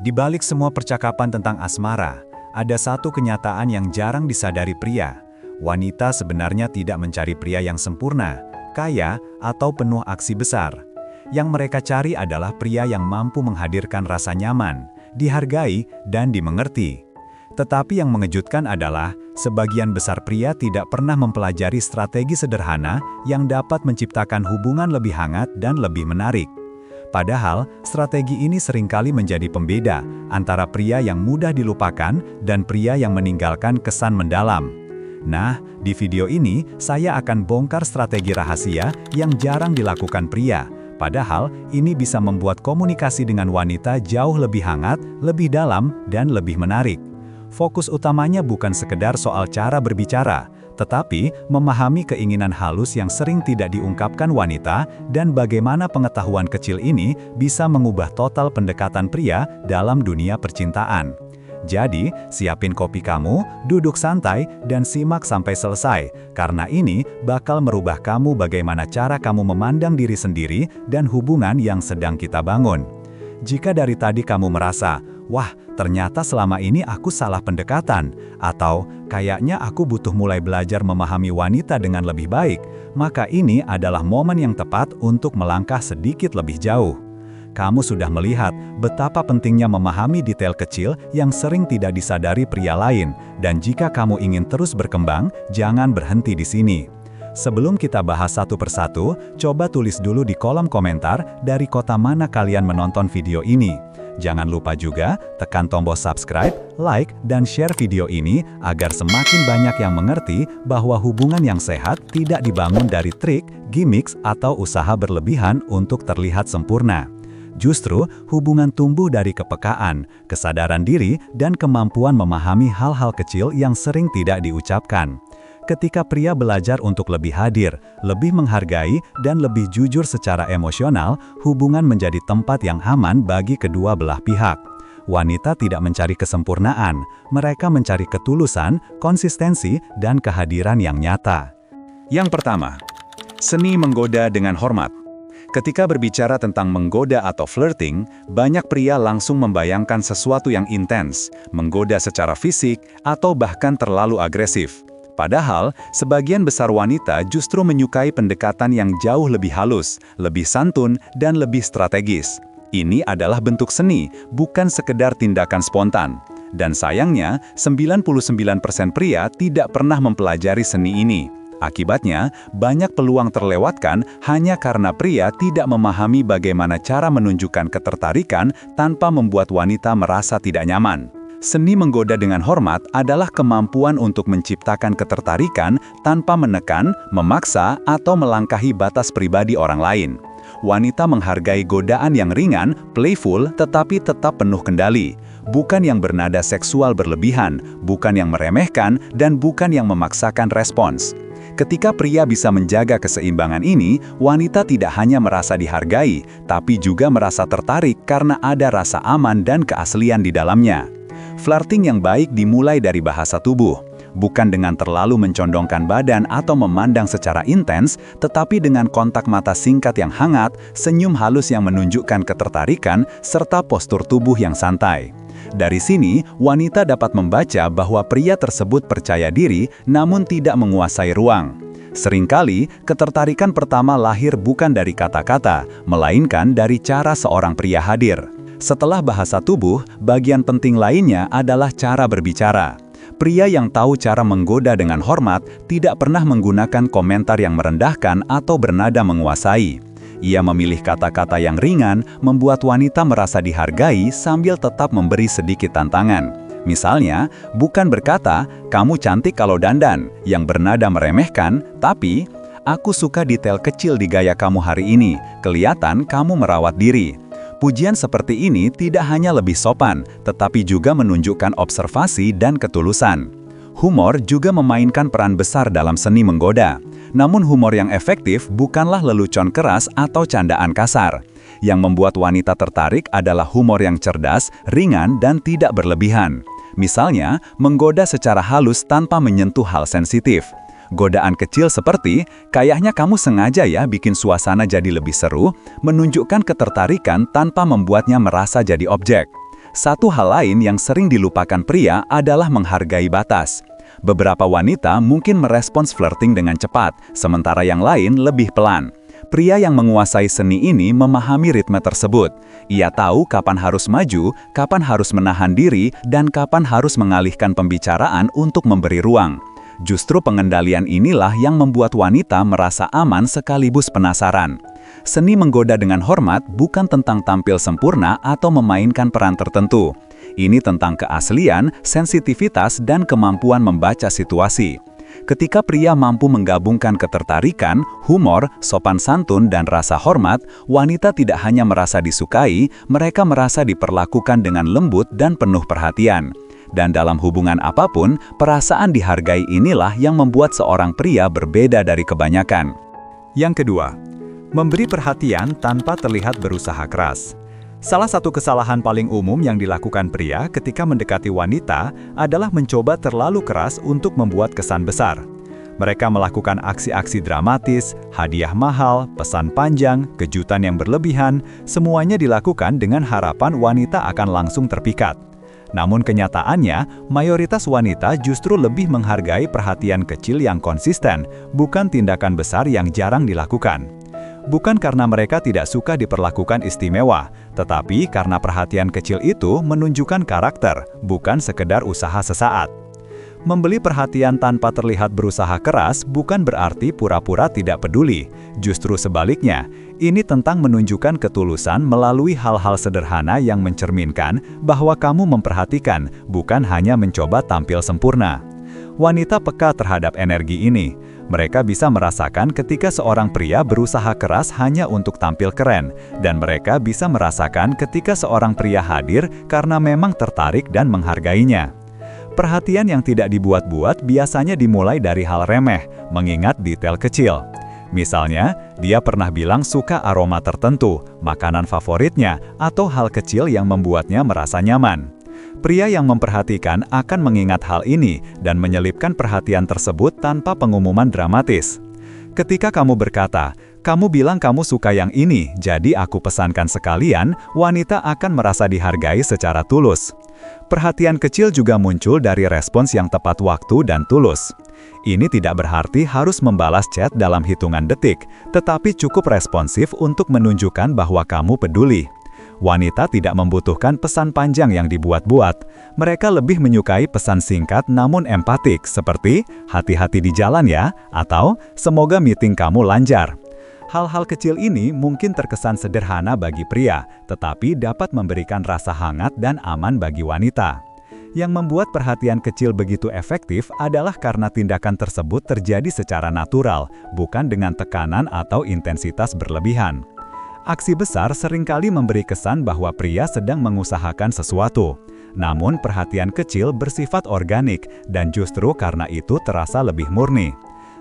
Di balik semua percakapan tentang asmara, ada satu kenyataan yang jarang disadari pria. Wanita sebenarnya tidak mencari pria yang sempurna, kaya, atau penuh aksi besar. Yang mereka cari adalah pria yang mampu menghadirkan rasa nyaman, dihargai, dan dimengerti. Tetapi yang mengejutkan adalah, sebagian besar pria tidak pernah mempelajari strategi sederhana yang dapat menciptakan hubungan lebih hangat dan lebih menarik. Padahal, strategi ini seringkali menjadi pembeda antara pria yang mudah dilupakan dan pria yang meninggalkan kesan mendalam. Nah, di video ini, saya akan bongkar strategi rahasia yang jarang dilakukan pria. Padahal, ini bisa membuat komunikasi dengan wanita jauh lebih hangat, lebih dalam, dan lebih menarik. Fokus utamanya bukan sekedar soal cara berbicara, tetapi memahami keinginan halus yang sering tidak diungkapkan wanita dan bagaimana pengetahuan kecil ini bisa mengubah total pendekatan pria dalam dunia percintaan. Jadi, siapin kopi kamu, duduk santai, dan simak sampai selesai, karena ini bakal merubah kamu bagaimana cara kamu memandang diri sendiri dan hubungan yang sedang kita bangun. Jika dari tadi kamu merasa, wah, ternyata selama ini aku salah pendekatan, atau kayaknya aku butuh mulai belajar memahami wanita dengan lebih baik, maka ini adalah momen yang tepat untuk melangkah sedikit lebih jauh. Kamu sudah melihat betapa pentingnya memahami detail kecil yang sering tidak disadari pria lain, dan jika kamu ingin terus berkembang, jangan berhenti di sini. Sebelum kita bahas satu persatu, coba tulis dulu di kolom komentar dari kota mana kalian menonton video ini. Jangan lupa juga tekan tombol subscribe, like, dan share video ini agar semakin banyak yang mengerti bahwa hubungan yang sehat tidak dibangun dari trik, gimmicks, atau usaha berlebihan untuk terlihat sempurna. Justru, hubungan tumbuh dari kepekaan, kesadaran diri, dan kemampuan memahami hal-hal kecil yang sering tidak diucapkan. Ketika pria belajar untuk lebih hadir, lebih menghargai, dan lebih jujur secara emosional, hubungan menjadi tempat yang aman bagi kedua belah pihak. Wanita tidak mencari kesempurnaan, mereka mencari ketulusan, konsistensi, dan kehadiran yang nyata. Yang pertama, seni menggoda dengan hormat. Ketika berbicara tentang menggoda atau flirting, banyak pria langsung membayangkan sesuatu yang intens, menggoda secara fisik, atau bahkan terlalu agresif. Padahal, sebagian besar wanita justru menyukai pendekatan yang jauh lebih halus, lebih santun, dan lebih strategis. Ini adalah bentuk seni, bukan sekedar tindakan spontan. Dan sayangnya, 99% pria tidak pernah mempelajari seni ini. Akibatnya, banyak peluang terlewatkan hanya karena pria tidak memahami bagaimana cara menunjukkan ketertarikan tanpa membuat wanita merasa tidak nyaman. Seni menggoda dengan hormat adalah kemampuan untuk menciptakan ketertarikan tanpa menekan, memaksa, atau melangkahi batas pribadi orang lain. Wanita menghargai godaan yang ringan, playful, tetapi tetap penuh kendali. Bukan yang bernada seksual berlebihan, bukan yang meremehkan, dan bukan yang memaksakan respons. Ketika pria bisa menjaga keseimbangan ini, wanita tidak hanya merasa dihargai, tapi juga merasa tertarik karena ada rasa aman dan keaslian di dalamnya. Flirting yang baik dimulai dari bahasa tubuh, bukan dengan terlalu mencondongkan badan atau memandang secara intens, tetapi dengan kontak mata singkat yang hangat, senyum halus yang menunjukkan ketertarikan, serta postur tubuh yang santai. Dari sini, wanita dapat membaca bahwa pria tersebut percaya diri namun tidak menguasai ruang. Seringkali, ketertarikan pertama lahir bukan dari kata-kata, melainkan dari cara seorang pria hadir. Setelah bahasa tubuh, bagian penting lainnya adalah cara berbicara. Pria yang tahu cara menggoda dengan hormat tidak pernah menggunakan komentar yang merendahkan atau bernada menguasai. Ia memilih kata-kata yang ringan, membuat wanita merasa dihargai sambil tetap memberi sedikit tantangan. Misalnya, bukan berkata, "Kamu cantik kalau dandan," yang bernada meremehkan, tapi, "Aku suka detail kecil di gaya kamu hari ini, kelihatan kamu merawat diri." Pujian seperti ini tidak hanya lebih sopan, tetapi juga menunjukkan observasi dan ketulusan. Humor juga memainkan peran besar dalam seni menggoda. Namun humor yang efektif bukanlah lelucon keras atau candaan kasar. Yang membuat wanita tertarik adalah humor yang cerdas, ringan, dan tidak berlebihan. Misalnya, menggoda secara halus tanpa menyentuh hal sensitif. Godaan kecil seperti, "Kayaknya kamu sengaja ya bikin suasana jadi lebih seru," menunjukkan ketertarikan tanpa membuatnya merasa jadi objek. Satu hal lain yang sering dilupakan pria adalah menghargai batas. Beberapa wanita mungkin merespons flirting dengan cepat, sementara yang lain lebih pelan. Pria yang menguasai seni ini memahami ritme tersebut. Ia tahu kapan harus maju, kapan harus menahan diri, dan kapan harus mengalihkan pembicaraan untuk memberi ruang. Justru pengendalian inilah yang membuat wanita merasa aman sekaligus penasaran. Seni menggoda dengan hormat bukan tentang tampil sempurna atau memainkan peran tertentu. Ini tentang keaslian, sensitivitas, dan kemampuan membaca situasi. Ketika pria mampu menggabungkan ketertarikan, humor, sopan santun, dan rasa hormat, wanita tidak hanya merasa disukai, mereka merasa diperlakukan dengan lembut dan penuh perhatian. Dan dalam hubungan apapun, perasaan dihargai inilah yang membuat seorang pria berbeda dari kebanyakan. Yang kedua, memberi perhatian tanpa terlihat berusaha keras. Salah satu kesalahan paling umum yang dilakukan pria ketika mendekati wanita adalah mencoba terlalu keras untuk membuat kesan besar. Mereka melakukan aksi-aksi dramatis, hadiah mahal, pesan panjang, kejutan yang berlebihan, semuanya dilakukan dengan harapan wanita akan langsung terpikat. Namun kenyataannya, mayoritas wanita justru lebih menghargai perhatian kecil yang konsisten, bukan tindakan besar yang jarang dilakukan. Bukan karena mereka tidak suka diperlakukan istimewa, tetapi karena perhatian kecil itu menunjukkan karakter, bukan sekedar usaha sesaat. Memberi perhatian tanpa terlihat berusaha keras bukan berarti pura-pura tidak peduli. Justru sebaliknya, ini tentang menunjukkan ketulusan melalui hal-hal sederhana yang mencerminkan bahwa kamu memperhatikan, bukan hanya mencoba tampil sempurna. Wanita peka terhadap energi ini. Mereka bisa merasakan ketika seorang pria berusaha keras hanya untuk tampil keren, dan mereka bisa merasakan ketika seorang pria hadir karena memang tertarik dan menghargainya. Perhatian yang tidak dibuat-buat biasanya dimulai dari hal remeh, mengingat detail kecil. Misalnya, dia pernah bilang suka aroma tertentu, makanan favoritnya, atau hal kecil yang membuatnya merasa nyaman. Pria yang memperhatikan akan mengingat hal ini dan menyelipkan perhatian tersebut tanpa pengumuman dramatis. Ketika kamu berkata, "Kamu bilang kamu suka yang ini, jadi aku pesankan sekalian," wanita akan merasa dihargai secara tulus. Perhatian kecil juga muncul dari respons yang tepat waktu dan tulus. Ini tidak berarti harus membalas chat dalam hitungan detik, tetapi cukup responsif untuk menunjukkan bahwa kamu peduli. Wanita tidak membutuhkan pesan panjang yang dibuat-buat. Mereka lebih menyukai pesan singkat namun empatik seperti "hati-hati di jalan ya" atau "semoga meeting kamu lancar". Hal-hal kecil ini mungkin terkesan sederhana bagi pria, tetapi dapat memberikan rasa hangat dan aman bagi wanita. Yang membuat perhatian kecil begitu efektif adalah karena tindakan tersebut terjadi secara natural, bukan dengan tekanan atau intensitas berlebihan. Aksi besar seringkali memberi kesan bahwa pria sedang mengusahakan sesuatu. Namun perhatian kecil bersifat organik dan justru karena itu terasa lebih murni.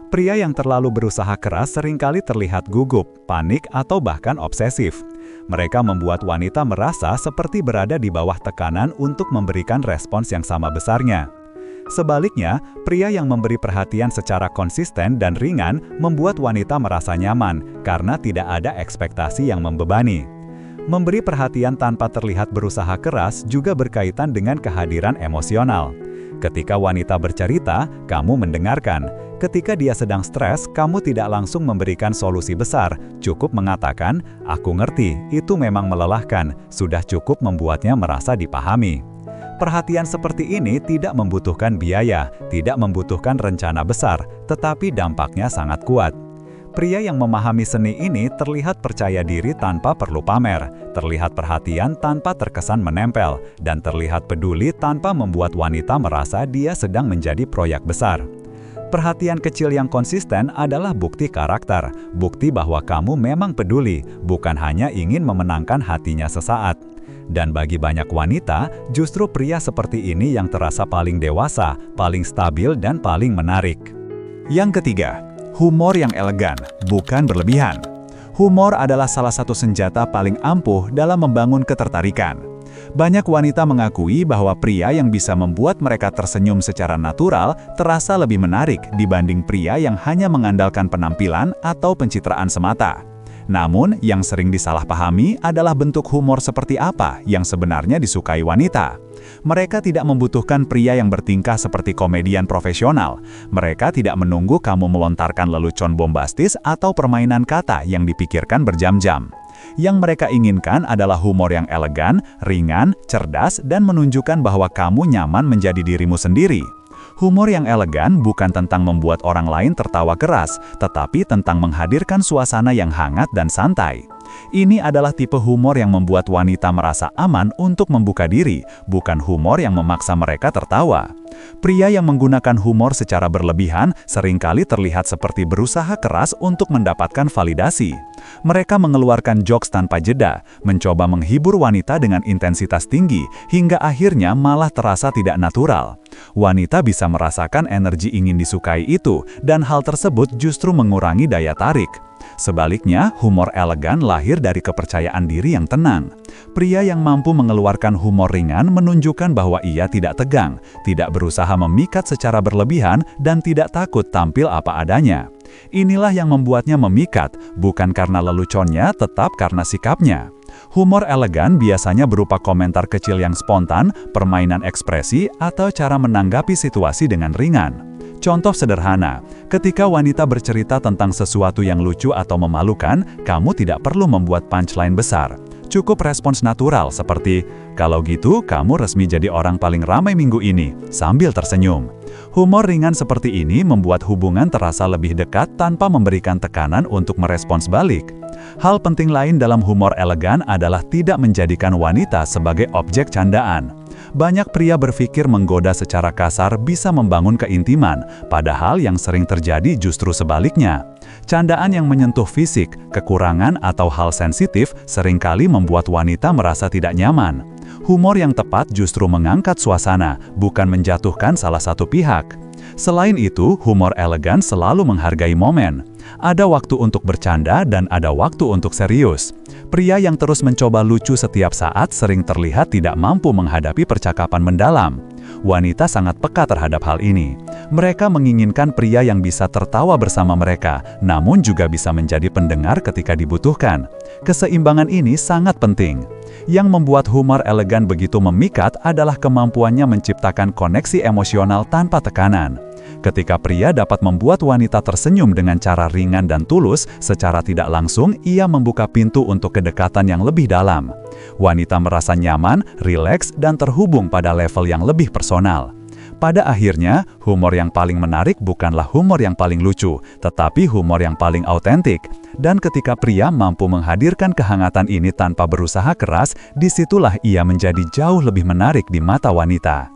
Pria yang terlalu berusaha keras seringkali terlihat gugup, panik, atau bahkan obsesif. Mereka membuat wanita merasa seperti berada di bawah tekanan untuk memberikan respons yang sama besarnya. Sebaliknya, pria yang memberi perhatian secara konsisten dan ringan membuat wanita merasa nyaman karena tidak ada ekspektasi yang membebani. Memberi perhatian tanpa terlihat berusaha keras juga berkaitan dengan kehadiran emosional. Ketika wanita bercerita, kamu mendengarkan. Ketika dia sedang stres, kamu tidak langsung memberikan solusi besar, cukup mengatakan, "Aku ngerti, itu memang melelahkan," sudah cukup membuatnya merasa dipahami. Perhatian seperti ini tidak membutuhkan biaya, tidak membutuhkan rencana besar, tetapi dampaknya sangat kuat. Pria yang memahami seni ini terlihat percaya diri tanpa perlu pamer, terlihat perhatian tanpa terkesan menempel, dan terlihat peduli tanpa membuat wanita merasa dia sedang menjadi proyek besar. Perhatian kecil yang konsisten adalah bukti karakter, bukti bahwa kamu memang peduli, bukan hanya ingin memenangkan hatinya sesaat. Dan bagi banyak wanita, justru pria seperti ini yang terasa paling dewasa, paling stabil, dan paling menarik. Yang ketiga, humor yang elegan, bukan berlebihan. Humor adalah salah satu senjata paling ampuh dalam membangun ketertarikan. Banyak wanita mengakui bahwa pria yang bisa membuat mereka tersenyum secara natural terasa lebih menarik dibanding pria yang hanya mengandalkan penampilan atau pencitraan semata. Namun, yang sering disalahpahami adalah bentuk humor seperti apa yang sebenarnya disukai wanita. Mereka tidak membutuhkan pria yang bertingkah seperti komedian profesional. Mereka tidak menunggu kamu melontarkan lelucon bombastis atau permainan kata yang dipikirkan berjam-jam. Yang mereka inginkan adalah humor yang elegan, ringan, cerdas, dan menunjukkan bahwa kamu nyaman menjadi dirimu sendiri. Humor yang elegan bukan tentang membuat orang lain tertawa keras, tetapi tentang menghadirkan suasana yang hangat dan santai. Ini adalah tipe humor yang membuat wanita merasa aman untuk membuka diri, bukan humor yang memaksa mereka tertawa. Pria yang menggunakan humor secara berlebihan seringkali terlihat seperti berusaha keras untuk mendapatkan validasi. Mereka mengeluarkan jokes tanpa jeda, mencoba menghibur wanita dengan intensitas tinggi, hingga akhirnya malah terasa tidak natural. Wanita bisa merasakan energi ingin disukai itu, dan hal tersebut justru mengurangi daya tarik. Sebaliknya, humor elegan lahir dari kepercayaan diri yang tenang. Pria yang mampu mengeluarkan humor ringan menunjukkan bahwa ia tidak tegang, tidak berusaha memikat secara berlebihan, dan tidak takut tampil apa adanya. Inilah yang membuatnya memikat, bukan karena leluconnya, tetap karena sikapnya. Humor elegan biasanya berupa komentar kecil yang spontan, permainan ekspresi, atau cara menanggapi situasi dengan ringan. Contoh sederhana, ketika wanita bercerita tentang sesuatu yang lucu atau memalukan, kamu tidak perlu membuat punchline besar. Cukup respons natural seperti, "Kalau gitu, kamu resmi jadi orang paling ramai minggu ini," sambil tersenyum. Humor ringan seperti ini membuat hubungan terasa lebih dekat tanpa memberikan tekanan untuk merespons balik. Hal penting lain dalam humor elegan adalah tidak menjadikan wanita sebagai objek candaan. Banyak pria berpikir menggoda secara kasar bisa membangun keintiman, padahal yang sering terjadi justru sebaliknya. Candaan yang menyentuh fisik, kekurangan, atau hal sensitif seringkali membuat wanita merasa tidak nyaman. Humor yang tepat justru mengangkat suasana, bukan menjatuhkan salah satu pihak. Selain itu, humor elegan selalu menghargai momen. Ada waktu untuk bercanda dan ada waktu untuk serius. Pria yang terus mencoba lucu setiap saat sering terlihat tidak mampu menghadapi percakapan mendalam. Wanita sangat peka terhadap hal ini. Mereka menginginkan pria yang bisa tertawa bersama mereka, namun juga bisa menjadi pendengar ketika dibutuhkan. Keseimbangan ini sangat penting. Yang membuat humor elegan begitu memikat adalah kemampuannya menciptakan koneksi emosional tanpa tekanan. Ketika pria dapat membuat wanita tersenyum dengan cara ringan dan tulus, secara tidak langsung ia membuka pintu untuk kedekatan yang lebih dalam. Wanita merasa nyaman, rileks, dan terhubung pada level yang lebih personal. Pada akhirnya, humor yang paling menarik bukanlah humor yang paling lucu, tetapi humor yang paling autentik. Dan ketika pria mampu menghadirkan kehangatan ini tanpa berusaha keras, disitulah ia menjadi jauh lebih menarik di mata wanita.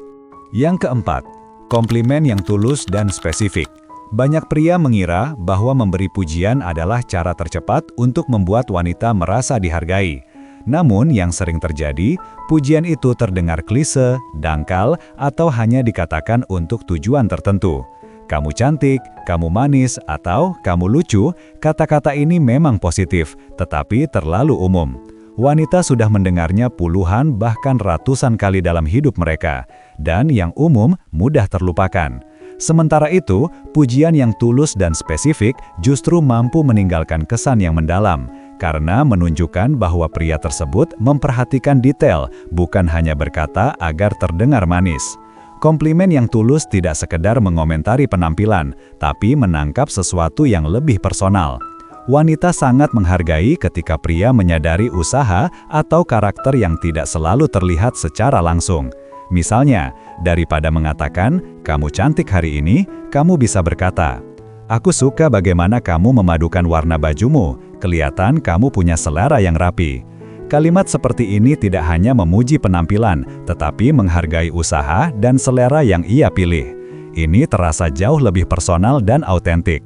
Yang keempat, komplimen yang tulus dan spesifik. Banyak pria mengira bahwa memberi pujian adalah cara tercepat untuk membuat wanita merasa dihargai. Namun, yang sering terjadi, pujian itu terdengar klise, dangkal, atau hanya dikatakan untuk tujuan tertentu. Kamu cantik, kamu manis, atau kamu lucu, kata-kata ini memang positif, tetapi terlalu umum. Wanita sudah mendengarnya puluhan bahkan ratusan kali dalam hidup mereka, dan yang umum mudah terlupakan. Sementara itu, pujian yang tulus dan spesifik justru mampu meninggalkan kesan yang mendalam, karena menunjukkan bahwa pria tersebut memperhatikan detail, bukan hanya berkata agar terdengar manis. Komplimen yang tulus tidak sekedar mengomentari penampilan, tapi menangkap sesuatu yang lebih personal. Wanita sangat menghargai ketika pria menyadari usaha atau karakter yang tidak selalu terlihat secara langsung. Misalnya, daripada mengatakan, "Kamu cantik hari ini," kamu bisa berkata, "Aku suka bagaimana kamu memadukan warna bajumu, kelihatan kamu punya selera yang rapi." Kalimat seperti ini tidak hanya memuji penampilan, tetapi menghargai usaha dan selera yang ia pilih. Ini terasa jauh lebih personal dan autentik.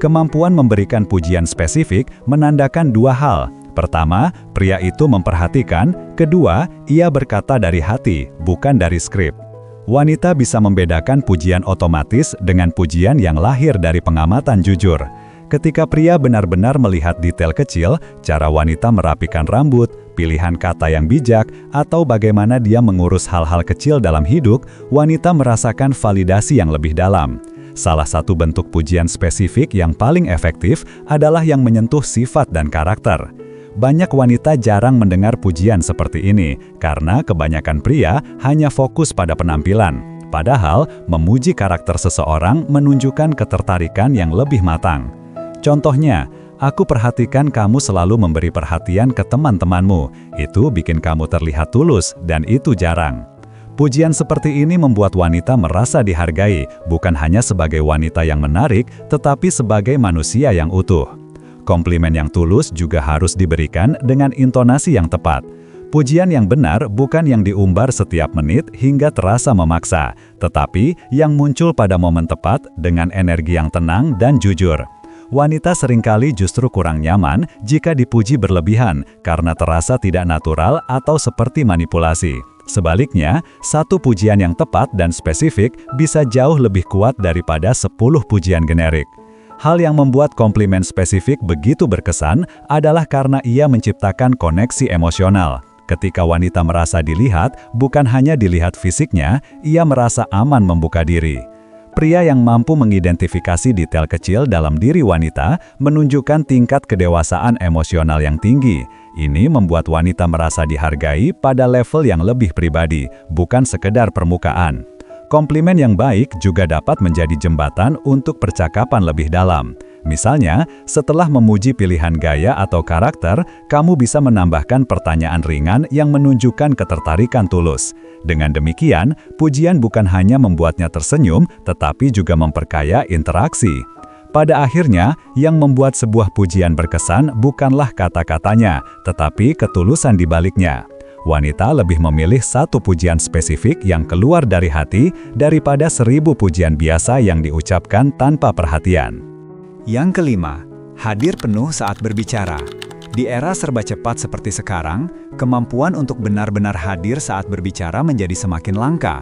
Kemampuan memberikan pujian spesifik menandakan dua hal. Pertama, pria itu memperhatikan. Kedua, ia berkata dari hati, bukan dari skrip. Wanita bisa membedakan pujian otomatis dengan pujian yang lahir dari pengamatan jujur. Ketika pria benar-benar melihat detail kecil, cara wanita merapikan rambut, pilihan kata yang bijak, atau bagaimana dia mengurus hal-hal kecil dalam hidup, wanita merasakan validasi yang lebih dalam. Salah satu bentuk pujian spesifik yang paling efektif adalah yang menyentuh sifat dan karakter. Banyak wanita jarang mendengar pujian seperti ini karena kebanyakan pria hanya fokus pada penampilan. Padahal, memuji karakter seseorang menunjukkan ketertarikan yang lebih matang. Contohnya, aku perhatikan kamu selalu memberi perhatian ke teman-temanmu. Itu bikin kamu terlihat tulus, dan itu jarang. Pujian seperti ini membuat wanita merasa dihargai, bukan hanya sebagai wanita yang menarik, tetapi sebagai manusia yang utuh. Komplimen yang tulus juga harus diberikan dengan intonasi yang tepat. Pujian yang benar bukan yang diumbar setiap menit hingga terasa memaksa, tetapi yang muncul pada momen tepat dengan energi yang tenang dan jujur. Wanita seringkali justru kurang nyaman jika dipuji berlebihan karena terasa tidak natural atau seperti manipulasi. Sebaliknya, satu pujian yang tepat dan spesifik bisa jauh lebih kuat daripada 10 pujian generik. Hal yang membuat komplimen spesifik begitu berkesan adalah karena ia menciptakan koneksi emosional. Ketika wanita merasa dilihat, bukan hanya dilihat fisiknya, ia merasa aman membuka diri. Pria yang mampu mengidentifikasi detail kecil dalam diri wanita menunjukkan tingkat kedewasaan emosional yang tinggi. Ini membuat wanita merasa dihargai pada level yang lebih pribadi, bukan sekedar permukaan. Komplimen yang baik juga dapat menjadi jembatan untuk percakapan lebih dalam. Misalnya, setelah memuji pilihan gaya atau karakter, kamu bisa menambahkan pertanyaan ringan yang menunjukkan ketertarikan tulus. Dengan demikian, pujian bukan hanya membuatnya tersenyum, tetapi juga memperkaya interaksi. Pada akhirnya, yang membuat sebuah pujian berkesan bukanlah kata-katanya, tetapi ketulusan di baliknya. Wanita lebih memilih satu pujian spesifik yang keluar dari hati daripada 1000 pujian biasa yang diucapkan tanpa perhatian. Yang kelima, hadir penuh saat berbicara. Di era serba cepat seperti sekarang, kemampuan untuk benar-benar hadir saat berbicara menjadi semakin langka.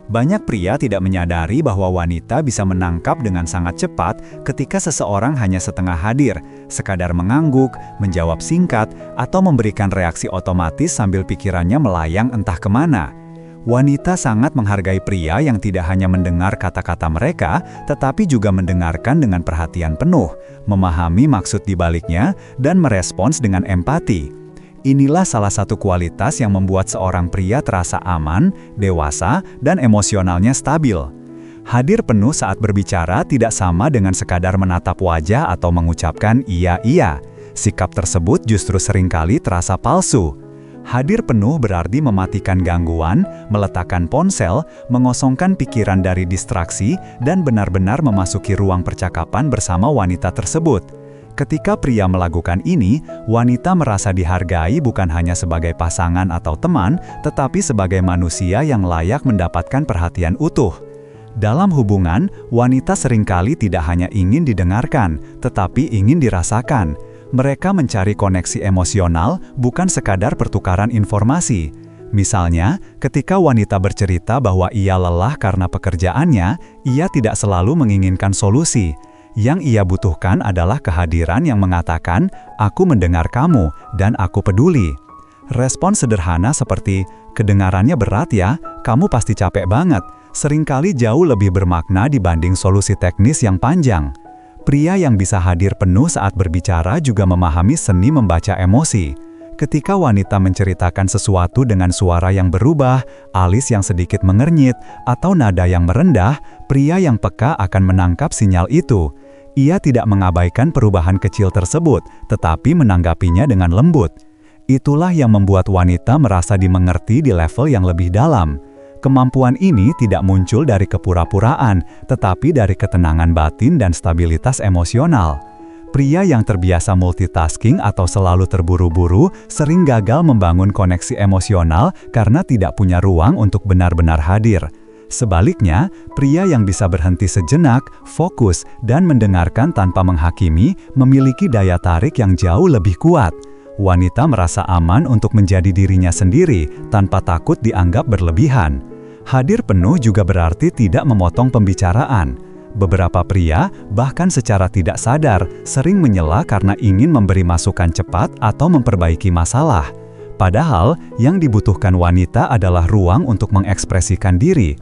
Banyak pria tidak menyadari bahwa wanita bisa menangkap dengan sangat cepat ketika seseorang hanya setengah hadir, sekadar mengangguk, menjawab singkat, atau memberikan reaksi otomatis sambil pikirannya melayang entah kemana. Wanita sangat menghargai pria yang tidak hanya mendengar kata-kata mereka, tetapi juga mendengarkan dengan perhatian penuh, memahami maksud di baliknya, dan merespons dengan empati. Inilah salah satu kualitas yang membuat seorang pria terasa aman, dewasa, dan emosionalnya stabil. Hadir penuh saat berbicara tidak sama dengan sekadar menatap wajah atau mengucapkan iya. Sikap tersebut justru seringkali terasa palsu. Hadir penuh berarti mematikan gangguan, meletakkan ponsel, mengosongkan pikiran dari distraksi, dan benar-benar memasuki ruang percakapan bersama wanita tersebut. Ketika pria melakukan ini, wanita merasa dihargai bukan hanya sebagai pasangan atau teman, tetapi sebagai manusia yang layak mendapatkan perhatian utuh. Dalam hubungan, wanita seringkali tidak hanya ingin didengarkan, tetapi ingin dirasakan. Mereka mencari koneksi emosional, bukan sekadar pertukaran informasi. Misalnya, ketika wanita bercerita bahwa ia lelah karena pekerjaannya, ia tidak selalu menginginkan solusi. Yang ia butuhkan adalah kehadiran yang mengatakan, "Aku mendengar kamu, dan aku peduli." Respon sederhana seperti, "Kedengarannya berat ya, kamu pasti capek banget," seringkali jauh lebih bermakna dibanding solusi teknis yang panjang. Pria yang bisa hadir penuh saat berbicara juga memahami seni membaca emosi. Ketika wanita menceritakan sesuatu dengan suara yang berubah, alis yang sedikit mengernyit, atau nada yang merendah, pria yang peka akan menangkap sinyal itu. Ia tidak mengabaikan perubahan kecil tersebut, tetapi menanggapinya dengan lembut. Itulah yang membuat wanita merasa dimengerti di level yang lebih dalam. Kemampuan ini tidak muncul dari kepura-puraan, tetapi dari ketenangan batin dan stabilitas emosional. Pria yang terbiasa multitasking atau selalu terburu-buru sering gagal membangun koneksi emosional karena tidak punya ruang untuk benar-benar hadir. Sebaliknya, pria yang bisa berhenti sejenak, fokus, dan mendengarkan tanpa menghakimi memiliki daya tarik yang jauh lebih kuat. Wanita merasa aman untuk menjadi dirinya sendiri tanpa takut dianggap berlebihan. Hadir penuh juga berarti tidak memotong pembicaraan. Beberapa pria, bahkan secara tidak sadar, sering menyela karena ingin memberi masukan cepat atau memperbaiki masalah. Padahal, yang dibutuhkan wanita adalah ruang untuk mengekspresikan diri.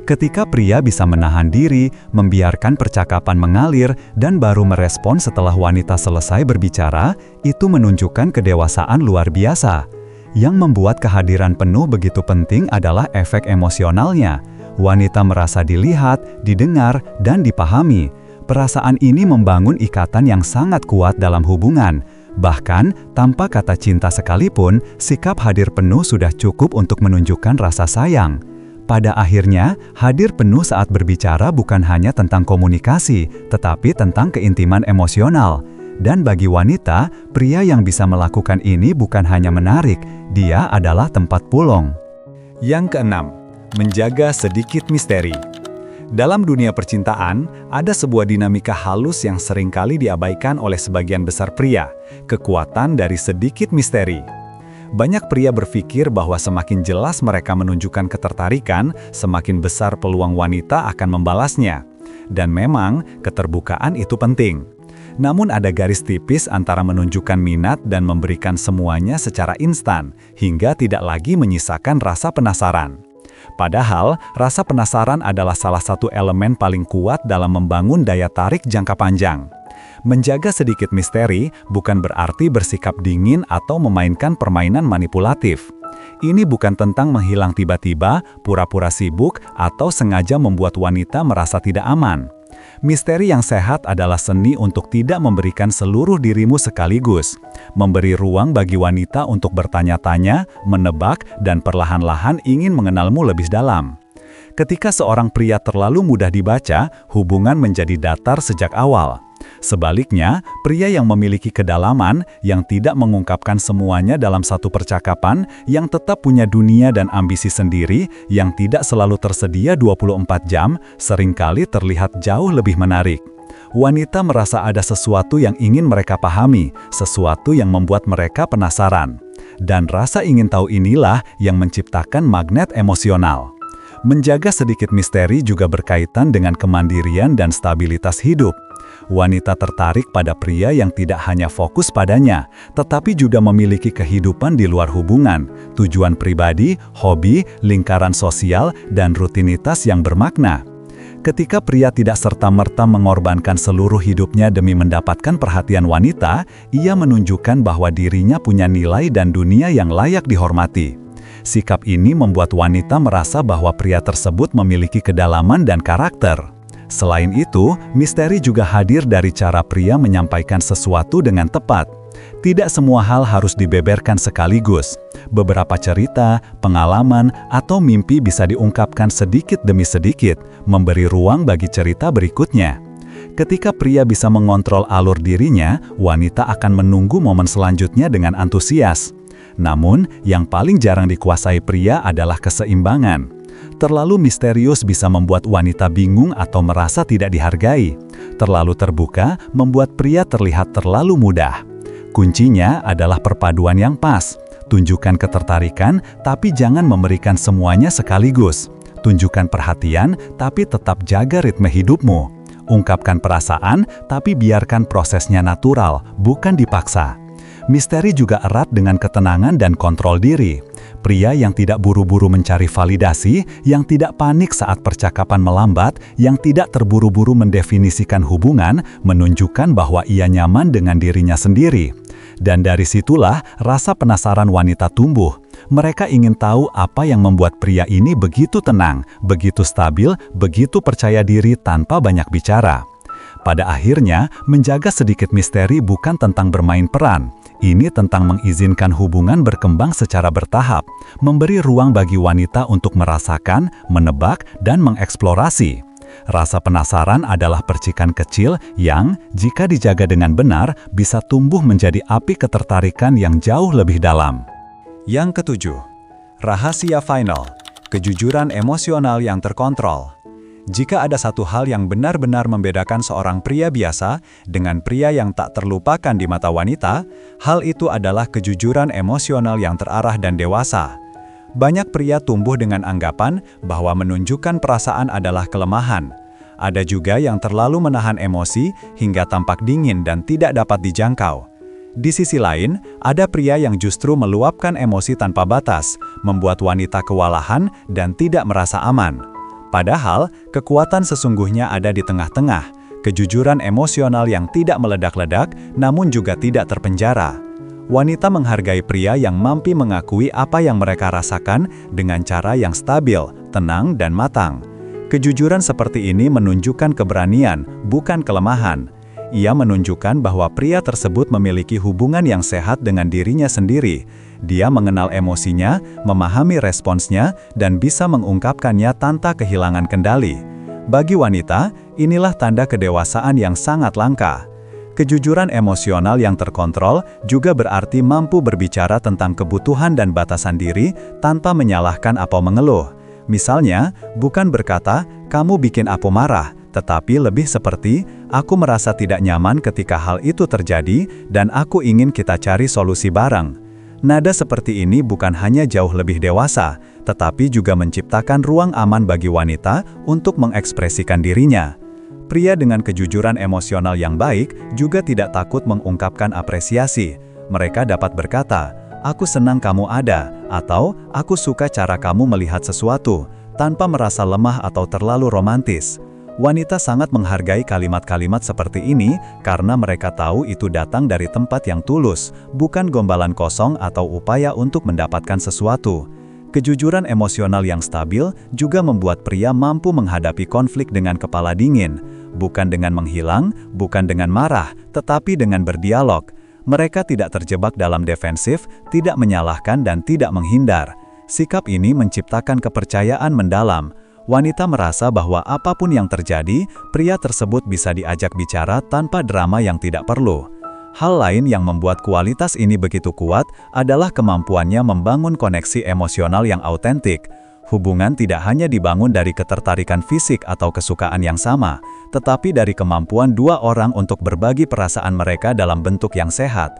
Ketika pria bisa menahan diri, membiarkan percakapan mengalir, dan baru merespon setelah wanita selesai berbicara, itu menunjukkan kedewasaan luar biasa. Yang membuat kehadiran penuh begitu penting adalah efek emosionalnya. Wanita merasa dilihat, didengar, dan dipahami. Perasaan ini membangun ikatan yang sangat kuat dalam hubungan. Bahkan, tanpa kata cinta sekalipun, sikap hadir penuh sudah cukup untuk menunjukkan rasa sayang. Pada akhirnya, hadir penuh saat berbicara bukan hanya tentang komunikasi, tetapi tentang keintiman emosional. Dan bagi wanita, pria yang bisa melakukan ini bukan hanya menarik, dia adalah tempat pulung. Yang keenam, menjaga sedikit misteri. Dalam dunia percintaan, ada sebuah dinamika halus yang seringkali diabaikan oleh sebagian besar pria, kekuatan dari sedikit misteri. Banyak pria berpikir bahwa semakin jelas mereka menunjukkan ketertarikan, semakin besar peluang wanita akan membalasnya. Dan memang, keterbukaan itu penting. Namun ada garis tipis antara menunjukkan minat dan memberikan semuanya secara instan, hingga tidak lagi menyisakan rasa penasaran. Padahal, rasa penasaran adalah salah satu elemen paling kuat dalam membangun daya tarik jangka panjang. Menjaga sedikit misteri bukan berarti bersikap dingin atau memainkan permainan manipulatif. Ini bukan tentang menghilang tiba-tiba, pura-pura sibuk, atau sengaja membuat wanita merasa tidak aman. Misteri yang sehat adalah seni untuk tidak memberikan seluruh dirimu sekaligus, memberi ruang bagi wanita untuk bertanya-tanya, menebak, dan perlahan-lahan ingin mengenalmu lebih dalam. Ketika seorang pria terlalu mudah dibaca, hubungan menjadi datar sejak awal. Sebaliknya, pria yang memiliki kedalaman, yang tidak mengungkapkan semuanya dalam satu percakapan, yang tetap punya dunia dan ambisi sendiri, yang tidak selalu tersedia 24 jam, seringkali terlihat jauh lebih menarik. Wanita merasa ada sesuatu yang ingin mereka pahami, sesuatu yang membuat mereka penasaran. Dan rasa ingin tahu inilah yang menciptakan magnet emosional. Menjaga sedikit misteri juga berkaitan dengan kemandirian dan stabilitas hidup. Wanita tertarik pada pria yang tidak hanya fokus padanya, tetapi juga memiliki kehidupan di luar hubungan, tujuan pribadi, hobi, lingkaran sosial, dan rutinitas yang bermakna. Ketika pria tidak serta-merta mengorbankan seluruh hidupnya demi mendapatkan perhatian wanita, ia menunjukkan bahwa dirinya punya nilai dan dunia yang layak dihormati. Sikap ini membuat wanita merasa bahwa pria tersebut memiliki kedalaman dan karakter. Selain itu, misteri juga hadir dari cara pria menyampaikan sesuatu dengan tepat. Tidak semua hal harus dibeberkan sekaligus. Beberapa cerita, pengalaman, atau mimpi bisa diungkapkan sedikit demi sedikit, memberi ruang bagi cerita berikutnya. Ketika pria bisa mengontrol alur dirinya, wanita akan menunggu momen selanjutnya dengan antusias. Namun, yang paling jarang dikuasai pria adalah keseimbangan. Terlalu misterius bisa membuat wanita bingung atau merasa tidak dihargai. Terlalu terbuka membuat pria terlihat terlalu mudah. Kuncinya adalah perpaduan yang pas. Tunjukkan ketertarikan, tapi jangan memberikan semuanya sekaligus. Tunjukkan perhatian, tapi tetap jaga ritme hidupmu. Ungkapkan perasaan, tapi biarkan prosesnya natural, bukan dipaksa. Misteri juga erat dengan ketenangan dan kontrol diri. Pria yang tidak buru-buru mencari validasi, yang tidak panik saat percakapan melambat, yang tidak terburu-buru mendefinisikan hubungan, menunjukkan bahwa ia nyaman dengan dirinya sendiri. Dan dari situlah rasa penasaran wanita tumbuh. Mereka ingin tahu apa yang membuat pria ini begitu tenang, begitu stabil, begitu percaya diri tanpa banyak bicara. Pada akhirnya, menjaga sedikit misteri bukan tentang bermain peran. Ini tentang mengizinkan hubungan berkembang secara bertahap, memberi ruang bagi wanita untuk merasakan, menebak, dan mengeksplorasi. Rasa penasaran adalah percikan kecil yang, jika dijaga dengan benar, bisa tumbuh menjadi api ketertarikan yang jauh lebih dalam. Yang ketujuh, rahasia final, kejujuran emosional yang terkontrol. Jika ada satu hal yang benar-benar membedakan seorang pria biasa dengan pria yang tak terlupakan di mata wanita, hal itu adalah kejujuran emosional yang terarah dan dewasa. Banyak pria tumbuh dengan anggapan bahwa menunjukkan perasaan adalah kelemahan. Ada juga yang terlalu menahan emosi hingga tampak dingin dan tidak dapat dijangkau. Di sisi lain, ada pria yang justru meluapkan emosi tanpa batas, membuat wanita kewalahan dan tidak merasa aman. Padahal, kekuatan sesungguhnya ada di tengah-tengah, kejujuran emosional yang tidak meledak-ledak, namun juga tidak terpenjara. Wanita menghargai pria yang mampu mengakui apa yang mereka rasakan dengan cara yang stabil, tenang, dan matang. Kejujuran seperti ini menunjukkan keberanian, bukan kelemahan. Ia menunjukkan bahwa pria tersebut memiliki hubungan yang sehat dengan dirinya sendiri. Dia mengenal emosinya, memahami responsnya, dan bisa mengungkapkannya tanpa kehilangan kendali. Bagi wanita, inilah tanda kedewasaan yang sangat langka. Kejujuran emosional yang terkontrol juga berarti mampu berbicara tentang kebutuhan dan batasan diri tanpa menyalahkan atau mengeluh. Misalnya, bukan berkata, "Kamu bikin aku marah," tetapi lebih seperti, "Aku merasa tidak nyaman ketika hal itu terjadi dan aku ingin kita cari solusi bareng." Nada seperti ini bukan hanya jauh lebih dewasa, tetapi juga menciptakan ruang aman bagi wanita untuk mengekspresikan dirinya. Pria dengan kejujuran emosional yang baik juga tidak takut mengungkapkan apresiasi. Mereka dapat berkata, "Aku senang kamu ada," atau "Aku suka cara kamu melihat sesuatu," tanpa merasa lemah atau terlalu romantis. Wanita sangat menghargai kalimat-kalimat seperti ini karena mereka tahu itu datang dari tempat yang tulus, bukan gombalan kosong atau upaya untuk mendapatkan sesuatu. Kejujuran emosional yang stabil juga membuat pria mampu menghadapi konflik dengan kepala dingin, bukan dengan menghilang, bukan dengan marah, tetapi dengan berdialog. Mereka tidak terjebak dalam defensif, tidak menyalahkan dan tidak menghindar. Sikap ini menciptakan kepercayaan mendalam. Wanita merasa bahwa apapun yang terjadi, pria tersebut bisa diajak bicara tanpa drama yang tidak perlu. Hal lain yang membuat kualitas ini begitu kuat adalah kemampuannya membangun koneksi emosional yang autentik. Hubungan tidak hanya dibangun dari ketertarikan fisik atau kesukaan yang sama, tetapi dari kemampuan dua orang untuk berbagi perasaan mereka dalam bentuk yang sehat.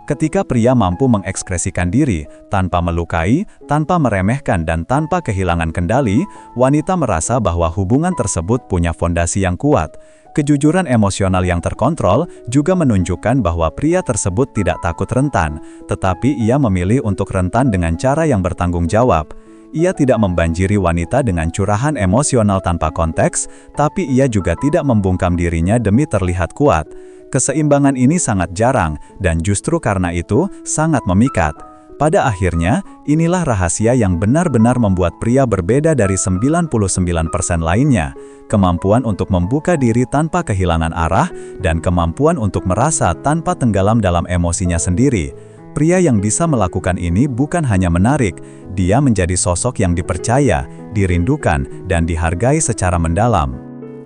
Ketika pria mampu mengekspresikan diri tanpa melukai, tanpa meremehkan, dan tanpa kehilangan kendali, wanita merasa bahwa hubungan tersebut punya fondasi yang kuat. Kejujuran emosional yang terkontrol juga menunjukkan bahwa pria tersebut tidak takut rentan, tetapi ia memilih untuk rentan dengan cara yang bertanggung jawab. Ia tidak membanjiri wanita dengan curahan emosional tanpa konteks, tapi ia juga tidak membungkam dirinya demi terlihat kuat. Keseimbangan ini sangat jarang, dan justru karena itu sangat memikat. Pada akhirnya, inilah rahasia yang benar-benar membuat pria berbeda dari 99% lainnya. Kemampuan untuk membuka diri tanpa kehilangan arah, dan kemampuan untuk merasa tanpa tenggelam dalam emosinya sendiri. Pria yang bisa melakukan ini bukan hanya menarik, dia menjadi sosok yang dipercaya, dirindukan, dan dihargai secara mendalam.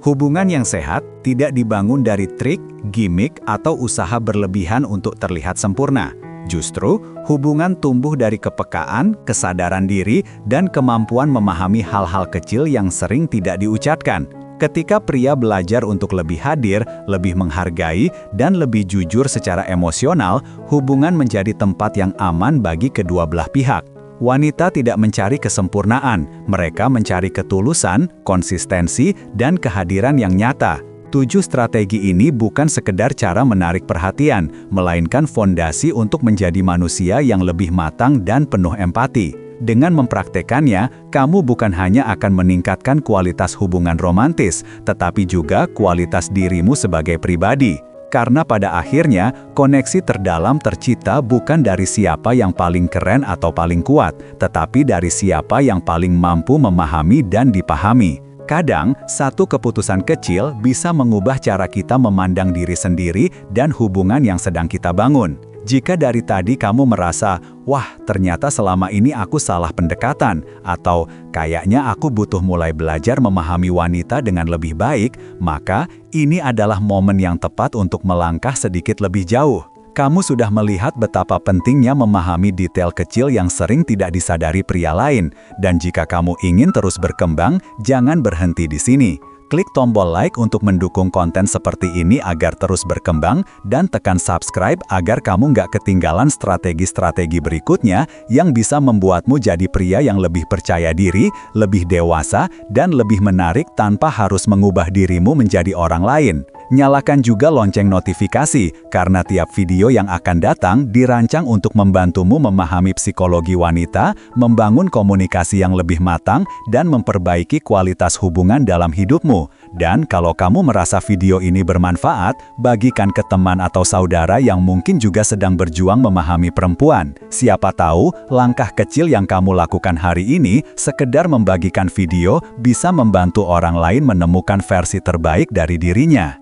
Hubungan yang sehat tidak dibangun dari trik, gimmick, atau usaha berlebihan untuk terlihat sempurna. Justru, hubungan tumbuh dari kepekaan, kesadaran diri, dan kemampuan memahami hal-hal kecil yang sering tidak diucapkan. Ketika pria belajar untuk lebih hadir, lebih menghargai, dan lebih jujur secara emosional, hubungan menjadi tempat yang aman bagi kedua belah pihak. Wanita tidak mencari kesempurnaan, mereka mencari ketulusan, konsistensi, dan kehadiran yang nyata. 7 strategi ini bukan sekedar cara menarik perhatian, melainkan fondasi untuk menjadi manusia yang lebih matang dan penuh empati. Dengan mempraktekannya, kamu bukan hanya akan meningkatkan kualitas hubungan romantis, tetapi juga kualitas dirimu sebagai pribadi. Karena pada akhirnya, koneksi terdalam tercipta bukan dari siapa yang paling keren atau paling kuat, tetapi dari siapa yang paling mampu memahami dan dipahami. Kadang, satu keputusan kecil bisa mengubah cara kita memandang diri sendiri dan hubungan yang sedang kita bangun. Jika dari tadi kamu merasa, "Wah, ternyata selama ini aku salah pendekatan," atau "Kayaknya aku butuh mulai belajar memahami wanita dengan lebih baik," maka ini adalah momen yang tepat untuk melangkah sedikit lebih jauh. Kamu sudah melihat betapa pentingnya memahami detail kecil yang sering tidak disadari pria lain, dan jika kamu ingin terus berkembang, jangan berhenti di sini. Klik tombol like untuk mendukung konten seperti ini agar terus berkembang, dan tekan subscribe agar kamu nggak ketinggalan strategi-strategi berikutnya yang bisa membuatmu jadi pria yang lebih percaya diri, lebih dewasa, dan lebih menarik tanpa harus mengubah dirimu menjadi orang lain. Nyalakan juga lonceng notifikasi, karena tiap video yang akan datang dirancang untuk membantumu memahami psikologi wanita, membangun komunikasi yang lebih matang, dan memperbaiki kualitas hubungan dalam hidupmu. Dan kalau kamu merasa video ini bermanfaat, bagikan ke teman atau saudara yang mungkin juga sedang berjuang memahami perempuan. Siapa tahu, langkah kecil yang kamu lakukan hari ini, sekedar membagikan video, bisa membantu orang lain menemukan versi terbaik dari dirinya.